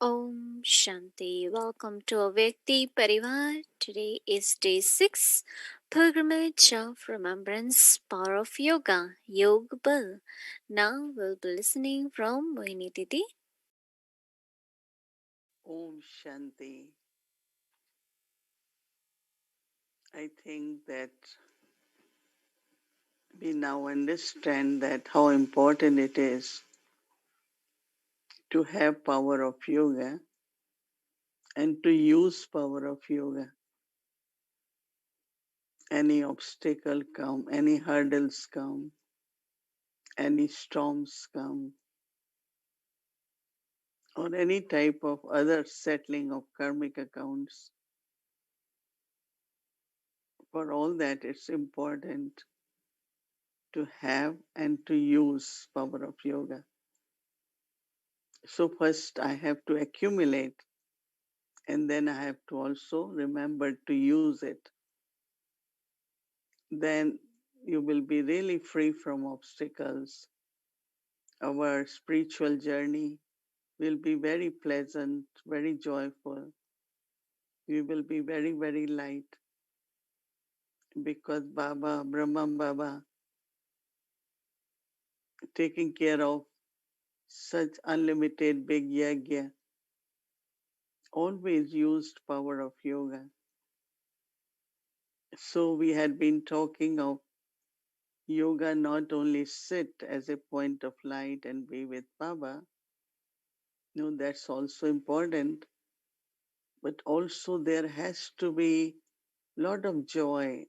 Om Shanti. Welcome to Avyakti Parivar. Today is day 6, Pilgrimage of Remembrance, Power of Yoga, Yoga Bal. Now we'll be listening from Mohini Didi. Om Shanti. I think that we now understand that how important it is to have power of yoga and to use power of yoga. Any obstacle come, any hurdles come, any storms come, or any type of other settling of karmic accounts. For all that, it's important to have and to use power of yoga. So first I have to accumulate, and then I have to also remember to use it. Then you will be really free from obstacles. Our spiritual journey will be very pleasant, very joyful. We will be very, very light because Baba, Brahman Baba, taking care of such unlimited big yagya, always used power of yoga. So we had been talking of yoga not only sit as a point of light and be with Baba, no, that's also important, but also there has to be a lot of joy.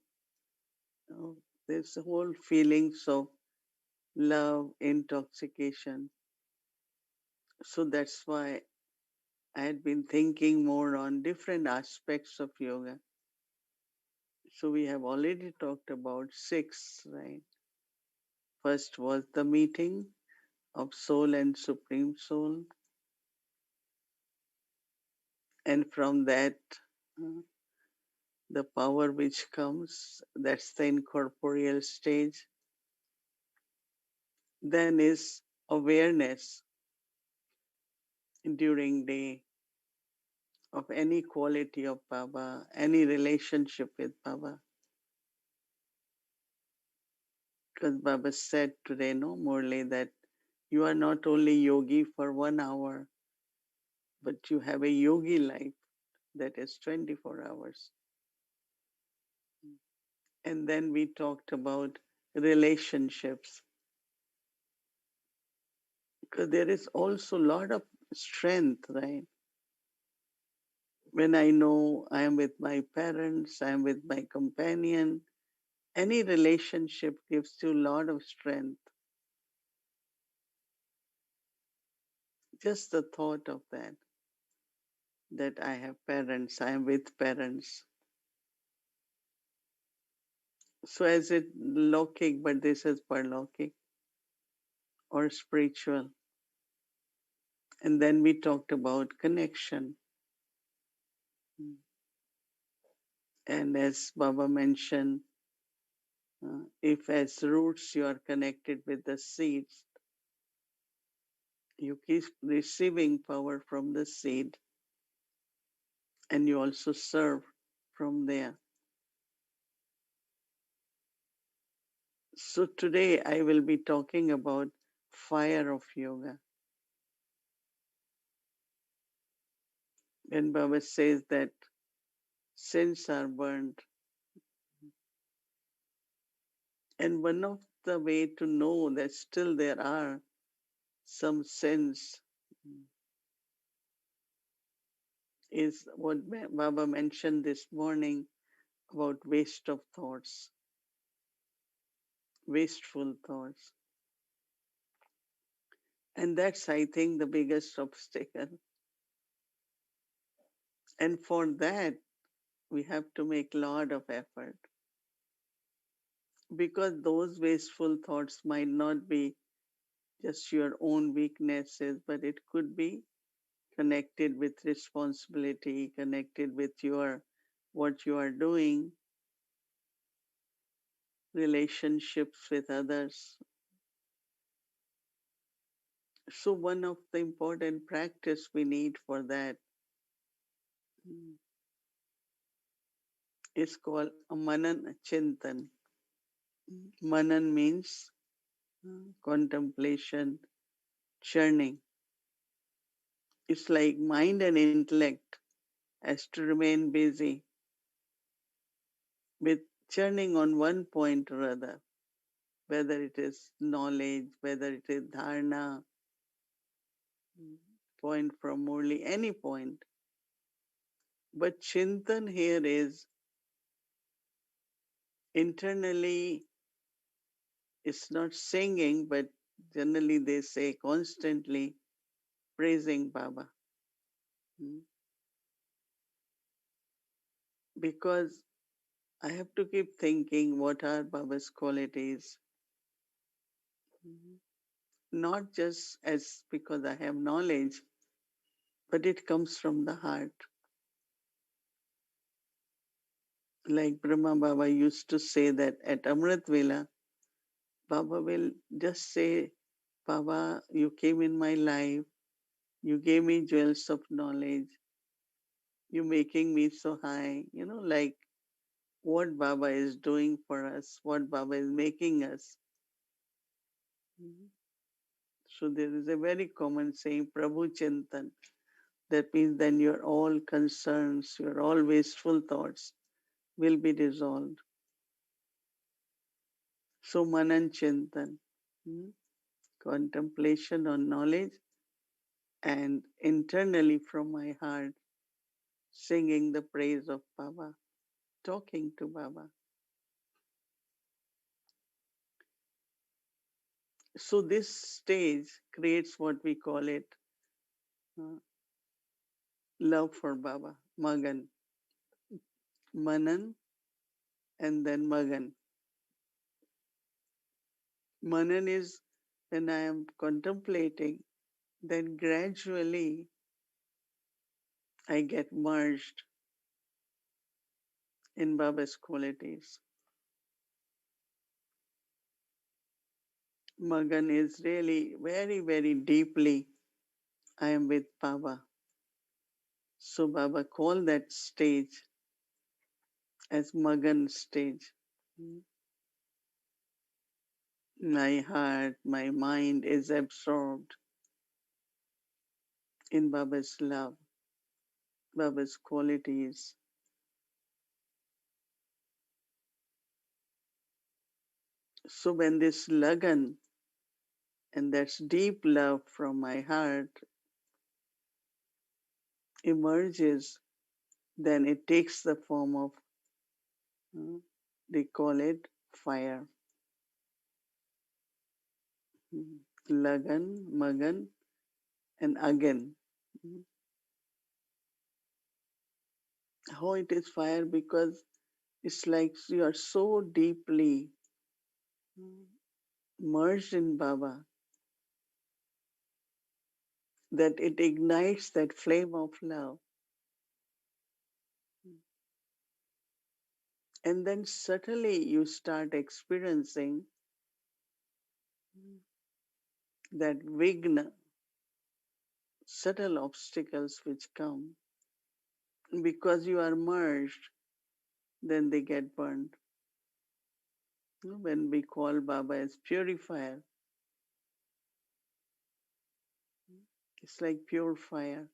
There's whole feelings of love, intoxication. So that's why I had been thinking more on different aspects of yoga. So we have already talked about 6, right? First was the meeting of soul and supreme soul. And from that, uh, the power which comes, that's the incorporeal stage. Then is awareness during day of any quality of Baba, any relationship with Baba. Because Baba said today, no, Murli, that you are not only yogi for 1 hour, but you have a yogi life that is 24 hours. And then we talked about relationships. Because there is also a lot of strength, right? When I know I am with my parents, I am with my companion, any relationship gives you a lot of strength. Just the thought of that I have parents, I am with parents. So is it Lokik, but this is Parlokik or spiritual? And then we talked about connection. And as Baba mentioned, if as roots you are connected with the seeds, you keep receiving power from the seed and you also serve from there. So today I will be talking about fire of yoga. When Baba says that sins are burned, and one of the way to know that still there are some sins is what Baba mentioned this morning about waste of thoughts, wasteful thoughts. And that's, I think, the biggest obstacle. And for that, we have to make a lot of effort because those wasteful thoughts might not be just your own weaknesses, but it could be connected with responsibility, connected with your what you are doing, relationships with others. So one of the important practice we need for that is called a manan chintan. Manan means contemplation, churning. It's like mind and intellect has to remain busy with churning on one point or other, whether it is knowledge, whether it is dharana, point from Murli, any point. But chintan here is internally, it's not singing, but generally they say constantly praising Baba. Mm. Because I have to keep thinking what are Baba's qualities. Mm. Not just as because I have knowledge, but it comes from the heart. Like Brahma Baba used to say that at Amrit Vela, Baba will just say, Baba, you came in my life, you gave me jewels of knowledge, you making me so high, like what Baba is doing for us, what Baba is making us. Mhm. So there is a very common saying, Prabhu Chintan. That means then your all concerns, your all wasteful thoughts will be dissolved. So Manan Chintan, mhm, contemplation on knowledge and internally from my heart, singing the praise of Baba, talking to Baba. So this stage creates what we call it uh, love for Baba, Magan, Manan, and then Magan. Manan is when I am contemplating, then gradually I get merged in Baba's qualities. Magan is really very, very deeply I am with Baba. So Baba called that stage as Magan stage. My heart, my mind is absorbed in Baba's love, Baba's qualities. So when this lagan and that's deep love from my heart emerges, then it takes the form of, uh, they call it fire. Lagan, Magan, and again. How it is fire? Because it's like you are so deeply merged in Baba that it ignites that flame of love. And then subtly you start experiencing that vigna, subtle obstacles which come because you are merged, then they get burned. When we call Baba as purifier, it's like pure fire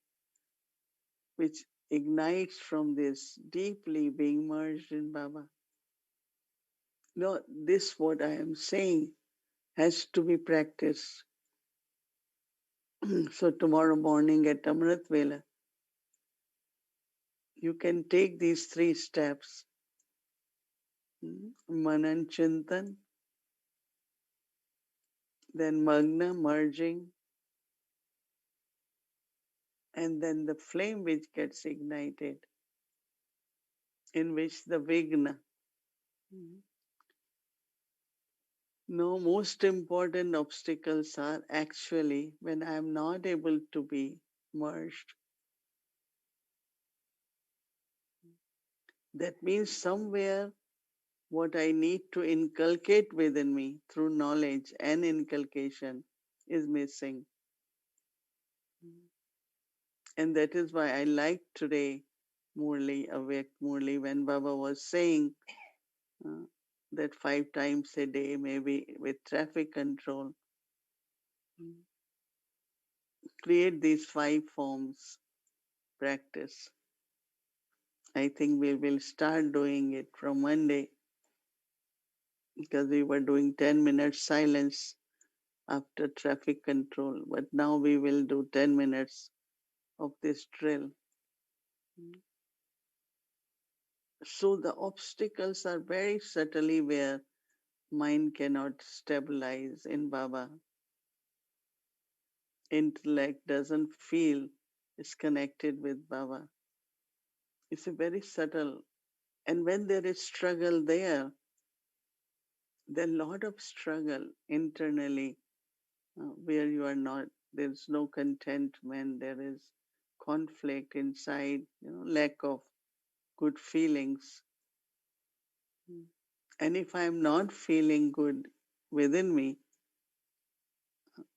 which ignites from this deeply being merged in Baba. No, this what I am saying has to be practiced. So tomorrow morning at Amrit Vela, you can take these three steps. Manan Chintan, then Magna merging, and then the flame which gets ignited, in which the Vigna. No, most important obstacles are actually when I am not able to be merged. That means somewhere what I need to inculcate within me through knowledge and inculcation is missing. And that is why I like today Murli, awake Murli, when Baba was saying uh, that 5 times a day, maybe with traffic control, create these 5 forms practice. I think we will start doing it from Monday because we were doing 10 minutes silence after traffic control, but now we will do 10 minutes of this drill. So the obstacles are very subtly where mind cannot stabilize in Baba. Intellect doesn't feel is connected with Baba. It's a very subtle. And when there is struggle there, there a lot of struggle internally where you are not, there's no contentment, there is conflict inside, lack of good feelings. And if I'm not feeling good within me,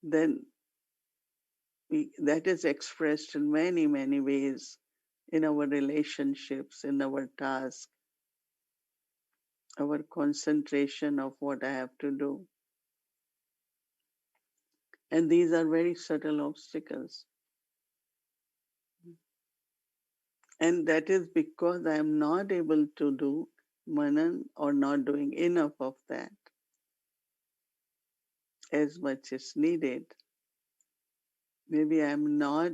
then that is expressed in many, many ways in our relationships, in our tasks, our concentration of what I have to do. And these are very subtle obstacles. And that is because I am not able to do manan or not doing enough of that as much as needed. Maybe I am not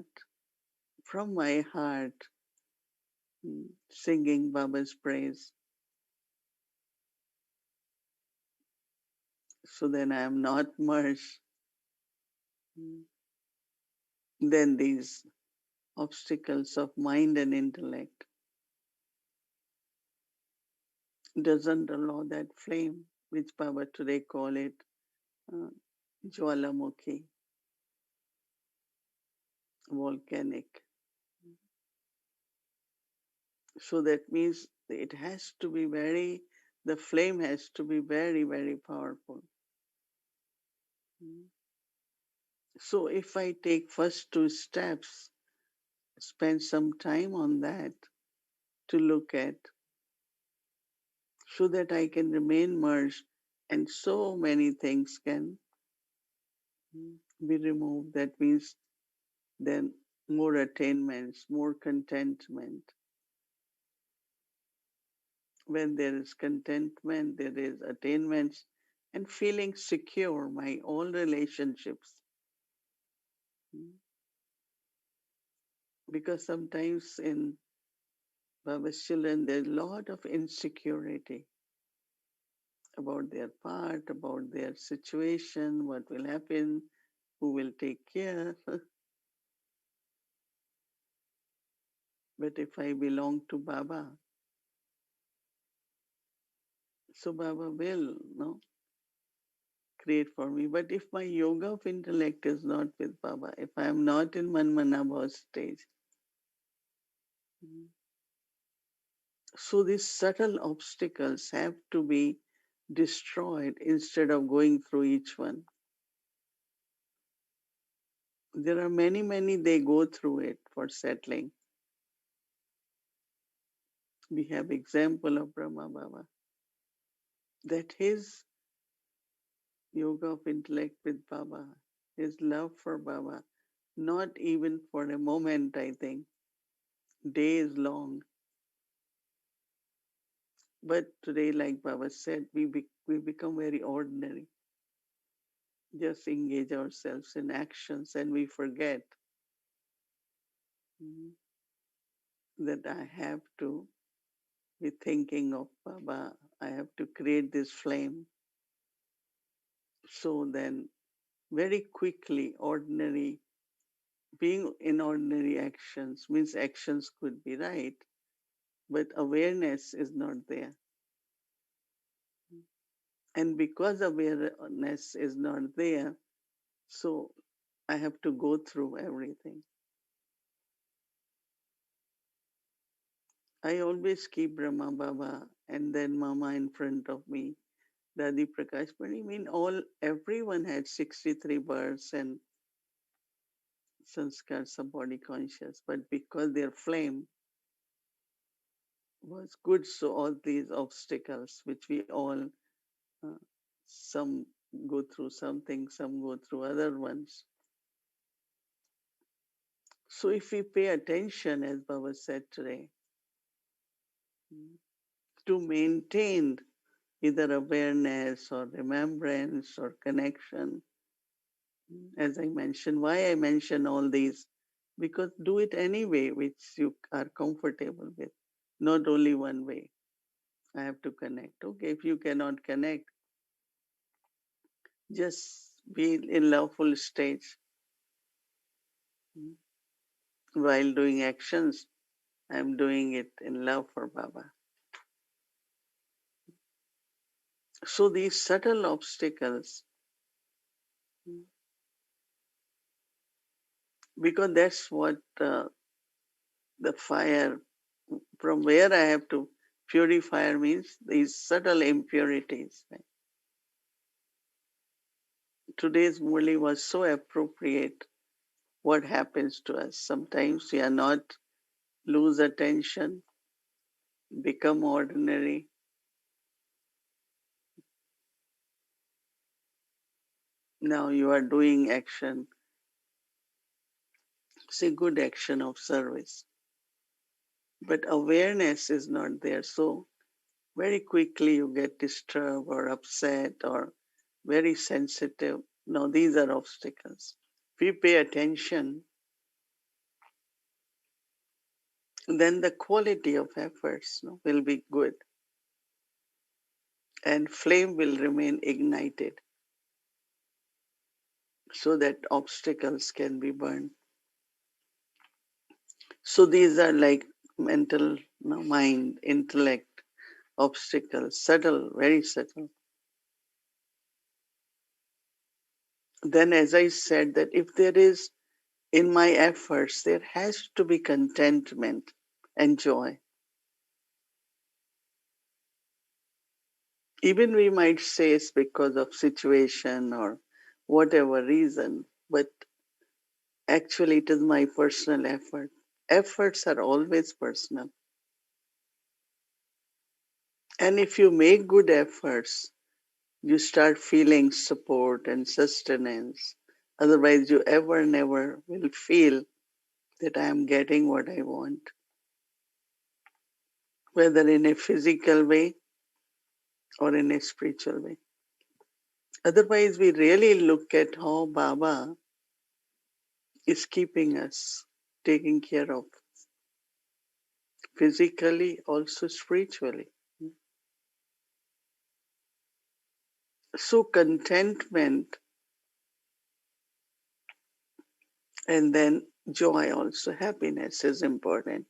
from my heart singing Baba's praise. So then I am not merged. Then these obstacles of mind and intellect doesn't allow that flame, which Baba today call it uh, Jwalamukhi, volcanic. So that means it has to be very, the flame has to be very, very powerful. So if I take first 2 steps, spend some time on that to look at so that I can remain merged and so many things can be removed. That means then more attainments, more contentment. When there is contentment, there is attainments and feeling secure, my all relationships. Because sometimes in Baba's children, there's a lot of insecurity about their part, about their situation, what will happen, who will take care. But if I belong to Baba, so Baba will create for me. But if my yoga of intellect is not with Baba, if I am not in Manmanabha stage, so these subtle obstacles have to be destroyed instead of going through each one. There are many, many they go through it for settling. We have example of Brahma Baba, that his yoga of intellect with Baba, his love for Baba, not even for a moment, I think, days long. But today, like Baba said, we become very ordinary. Just engage ourselves in actions and we forget that I have to be thinking of Baba. I have to create this flame. So then, very quickly, ordinary, being in ordinary actions means actions could be right, but awareness is not there. And because awareness is not there, so I have to go through everything. I always keep Brahma Baba and then Mama in front of me, Dadi Prakash. But I mean, everyone had 63 births and sanskars are body conscious, but because their flame was good, so all these obstacles, which we all, uh, some go through something, some go through other ones. So if we pay attention, as Baba said today, to maintain either awareness or remembrance or connection, as I mentioned, why I mention all these? Because do it anyway which you are comfortable with, not only one way. I have to connect. Okay, if you cannot connect, just be in loveful stage while doing actions. I'm doing it in love for Baba. So these subtle obstacles, because that's what the fire, from where I have to purify means these subtle impurities. Right? Today's Murli was so appropriate. What happens to us? Sometimes we are not, lose attention, become ordinary. Now you are doing action, say good action of service. But awareness is not there. So very quickly you get disturbed or upset or very sensitive. No, these are obstacles. If we pay attention, then the quality of efforts will be good and flame will remain ignited so that obstacles can be burned. So these are like mental, mind, intellect, obstacles, subtle, very subtle. Then, as I said, that if there is in my efforts, there has to be contentment and joy. Even we might say it's because of situation or whatever reason, but actually it is my personal effort. Efforts are always personal. And if you make good efforts, you start feeling support and sustenance. Otherwise, you ever never will feel that I am getting what I want, whether in a physical way or in a spiritual way. Otherwise, we really look at how Baba is keeping us, taking care of physically, also spiritually. So, contentment and then joy, also happiness is important.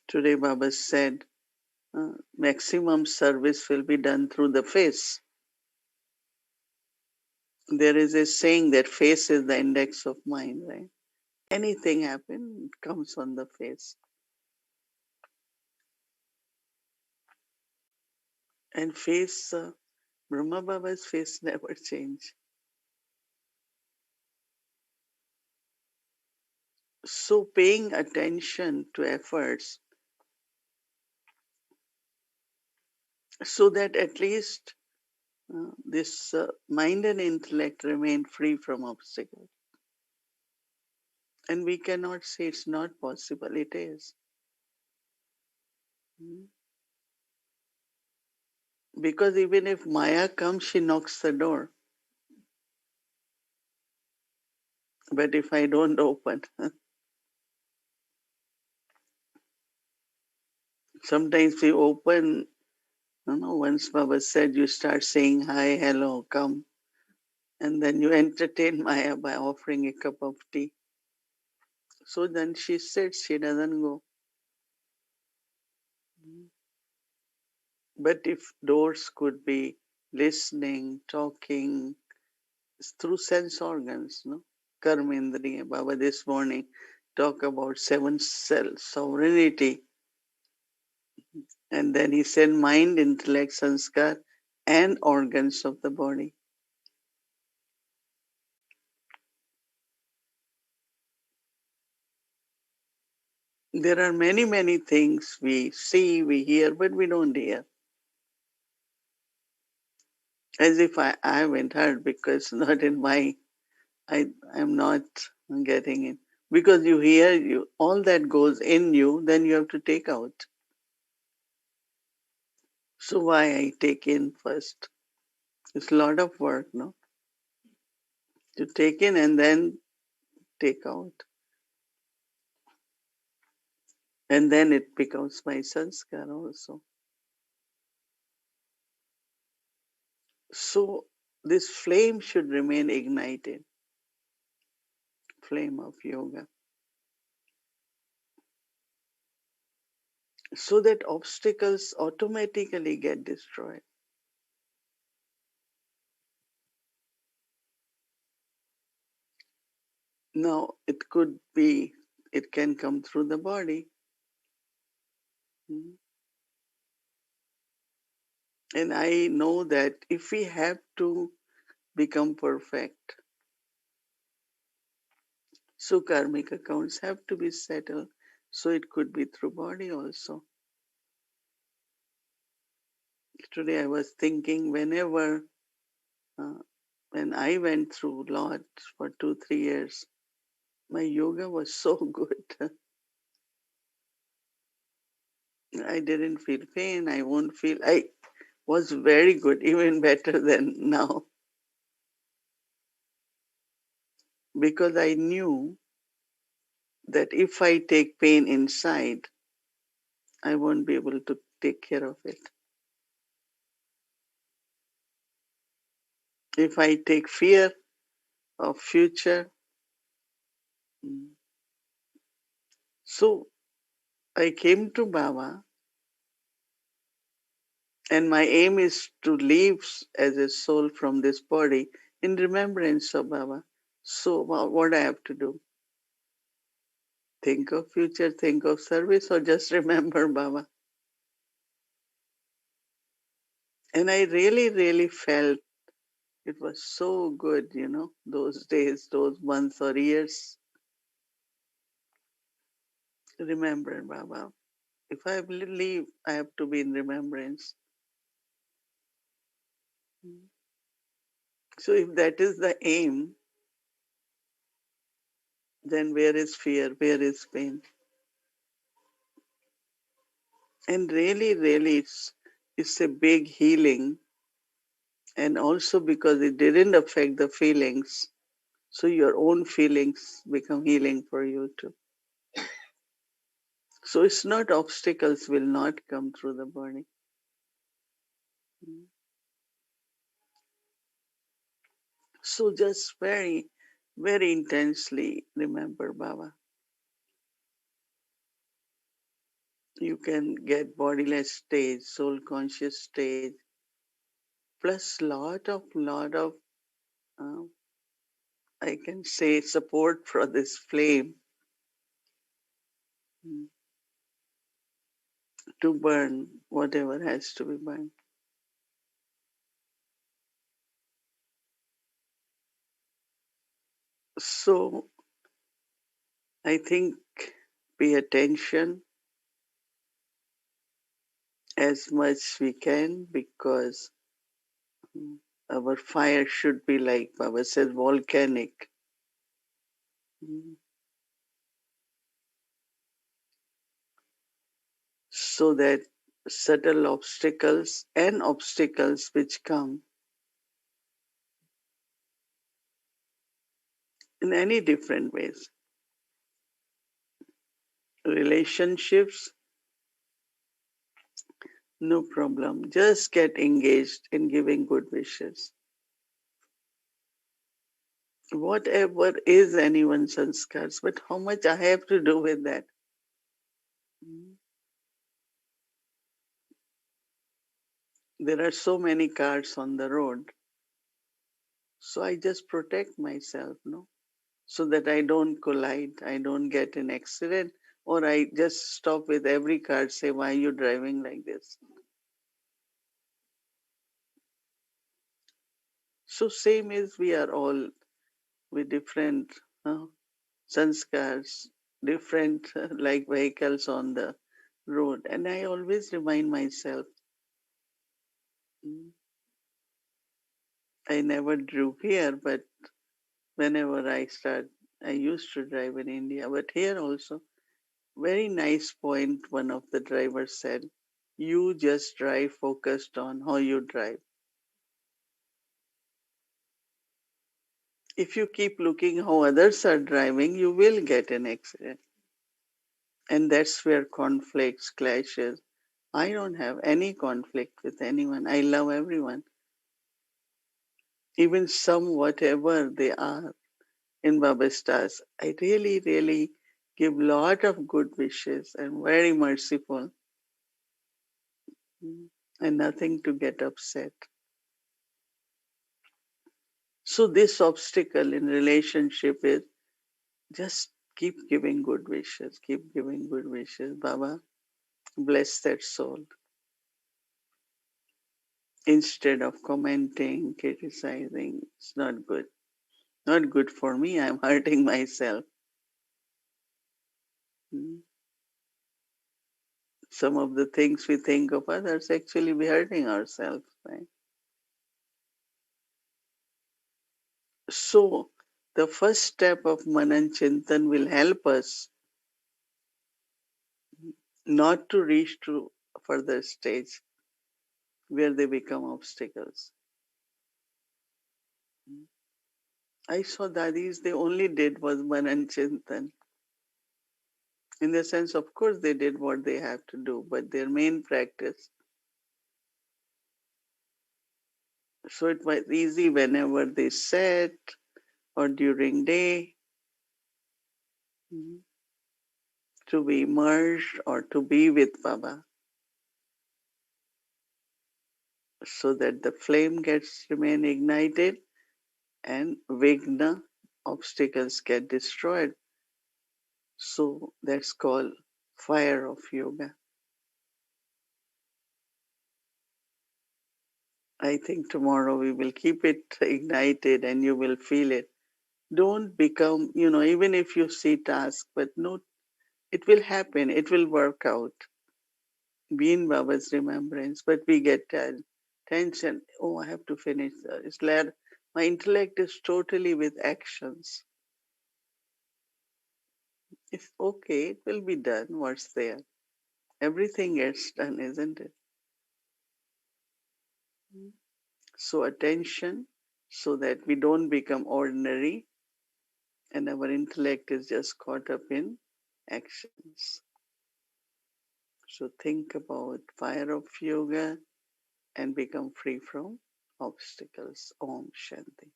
Today, Baba said, maximum service will be done through the face. There is a saying that face is the index of mind, right? Anything happen, it comes on the face. And face, Brahma Baba's face never changed. So paying attention to efforts so that at least this mind and intellect remain free from obstacles. And we cannot say it's not possible, it is. Mm. Because even if Maya comes, she knocks the door. But if I don't open, sometimes we open, once Baba said you start saying hi, hello, come, and then you entertain Maya by offering a cup of tea. So then she sits, she doesn't go. But if doors could be listening, talking, through sense organs, no? Karmendriya. Baba this morning talk about seven cell sovereignty. And then he said mind, intellect, sanskar, and organs of the body. There are many, many things we see, we hear, but we don't hear. As if I haven't heard because not in my, I'm not getting it. Because you hear you, all that goes in you, then you have to take out. So why I take in first? It's a lot of work, no? To take in and then take out. And then it becomes my sanskar also. So this flame should remain ignited, flame of yoga, so that obstacles automatically get destroyed. Now it could be, it can come through the body. Mm. And I know that if we have to become perfect, so karmic accounts have to be settled. So it could be through body also. Today I was thinking whenever, uh, when I went through lot for 2, 3 years, my yoga was so good. I didn't feel pain. I won't feel, I was very good, even better than now, because I knew that if I take pain inside, I won't be able to take care of it. If I take fear of future, mm, so I came to Baba, and my aim is to live as a soul from this body in remembrance of Baba. So what I have to do? Think of future, think of service, or just remember Baba. And I really, really felt it was so good, those days, those months or years. Remember Baba. If I leave, I have to be in remembrance. So if that is the aim, then where is fear? Where is pain? And really, really, it's a big healing. And also because it didn't affect the feelings, so your own feelings become healing for you too. So it's not obstacles will not come through the body. So just very, very intensely remember Baba. You can get bodiless stage, soul conscious stage, plus lot of uh, I can say support for this flame, mm, to burn whatever has to be burned. So I think pay attention as much we can, because mm, our fire should be, like Baba says, volcanic. Mm. So that subtle obstacles and obstacles which come in any different ways, relationships, no problem. Just get engaged in giving good wishes. Whatever is anyone's sanskars, but how much I have to do with that? Mm. There are so many cars on the road, so I just protect myself, no? So that I don't collide, I don't get an accident, or I just stop with every car, say, why are you driving like this? So same is we are all with different sanskars. different like vehicles on the road. And I always remind myself, "Mm, I never drove here, but whenever I used to drive in India, but here also, very nice point one of the drivers said, you just drive focused on how you drive. If you keep looking how others are driving, you will get an accident. And that's where conflicts, clashes. I don't have any conflict with anyone. I love everyone, even some, whatever they are in Babistas. I really, really give lot of good wishes and very merciful, and nothing to get upset. So this obstacle in relationship is just keep giving good wishes, keep giving good wishes. Baba, bless that soul. Instead of commenting, criticizing, it's not good. Not good for me. I'm hurting myself. Hmm. Some of the things we think of others, actually we're hurting ourselves. Right? So the first step of Manan Chintan will help us not to reach to further stage where they become obstacles. I saw dadis, they only did was Manan Chintan. In the sense, of course, they did what they have to do, but their main practice. So it was easy whenever they sat or during day, mm, to be immersed or to be with Baba, so that the flame gets remain ignited and vigna, obstacles get destroyed. So that's called fire of yoga. I think tomorrow we will keep it ignited and you will feel it. Don't become, even if you see task, but no, it will happen, it will work out. Be in Baba's remembrance, but we get tension. Oh, I have to finish. It's like my intellect is totally with actions. It's okay, it will be done. What's there? Everything gets done, isn't it? So attention, so that we don't become ordinary and our intellect is just caught up in actions. So think about fire of yoga and become free from obstacles. Om Shanti.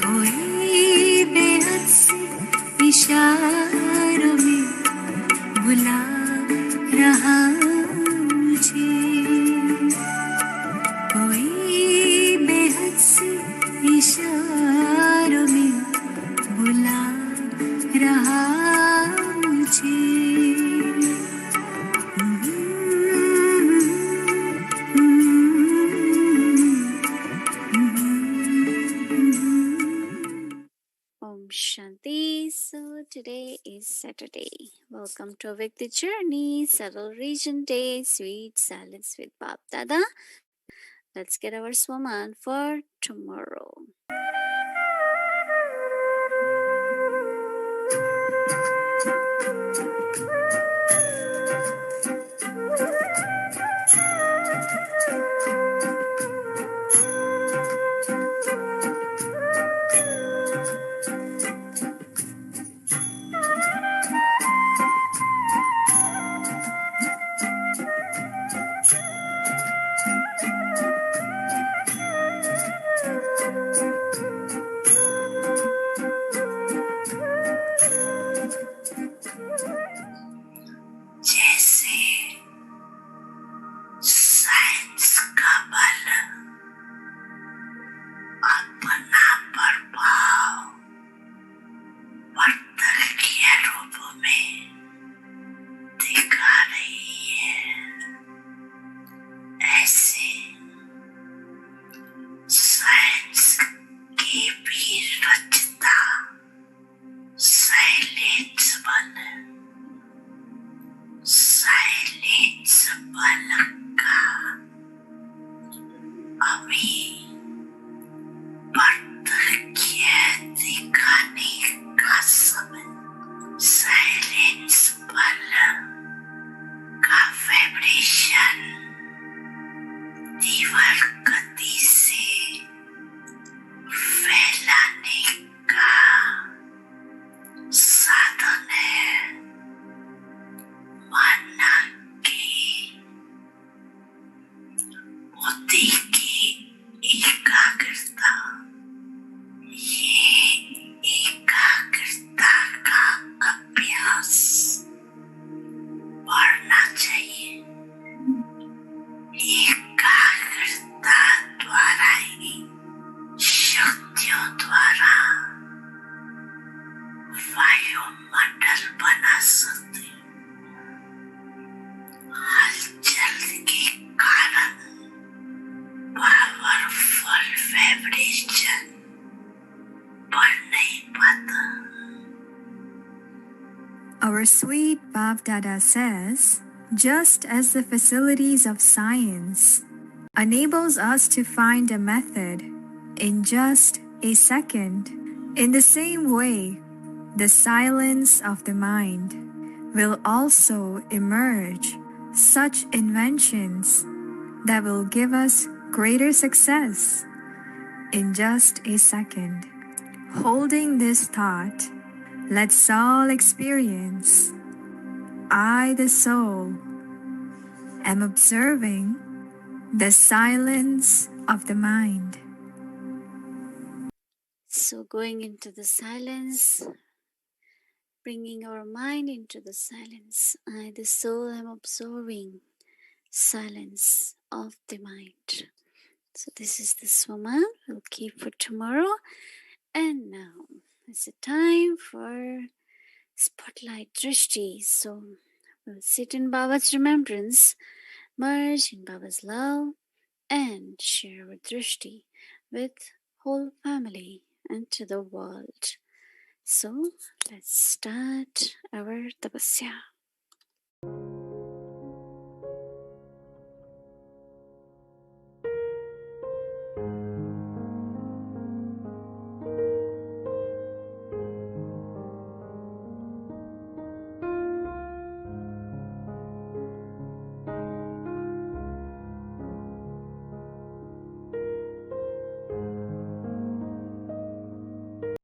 कोई बेहद से इशारों में बुला रहा मुझे कोई बेहद से इशारों में बुला रहा मुझे Om Shanti. So today is Saturday. Welcome to Awake the Journey, Subtle Region Day, Sweet Silence with Bab Dada. Let's get our swaman for tomorrow. और भाव वर्तन के रूप में दिखा रही है। ऐसे साइंस की भी रचना साइलेंस बल का अभी प्रत्यक्ष दिखाने का समय। साइलेंस बल का वाइब्रेशन तीव्र गति से फैलाने का साधन है। मानना की बुद्धि की एकाग्रता, ये एकाग्रता का अभ्यास बढ़ना चाहिए। एकाग्रता द्वारा ही शक्तियों द्वारा वायुमंडल बना सकते। हलचल के कारण पावरफुल वाइब्रेशन बढ़ नहीं पाता। Our sweet Bhavdada says, just as the facilities of science enables us to find a method in just a second, in the same way, the silence of the mind will also emerge such inventions that will give us greater success in just a second. Holding this thought, let's all experience. I, the soul, am observing the silence of the mind. So going into the silence, bringing our mind into the silence. I, the soul, am observing silence of the mind. So this is the Swama we'll keep for tomorrow. And now it's a time for Spotlight Drishti. So we'll sit in Baba's remembrance, merge in Baba's love, and share our Drishti with whole family and to the world. So let's start our Tapasya.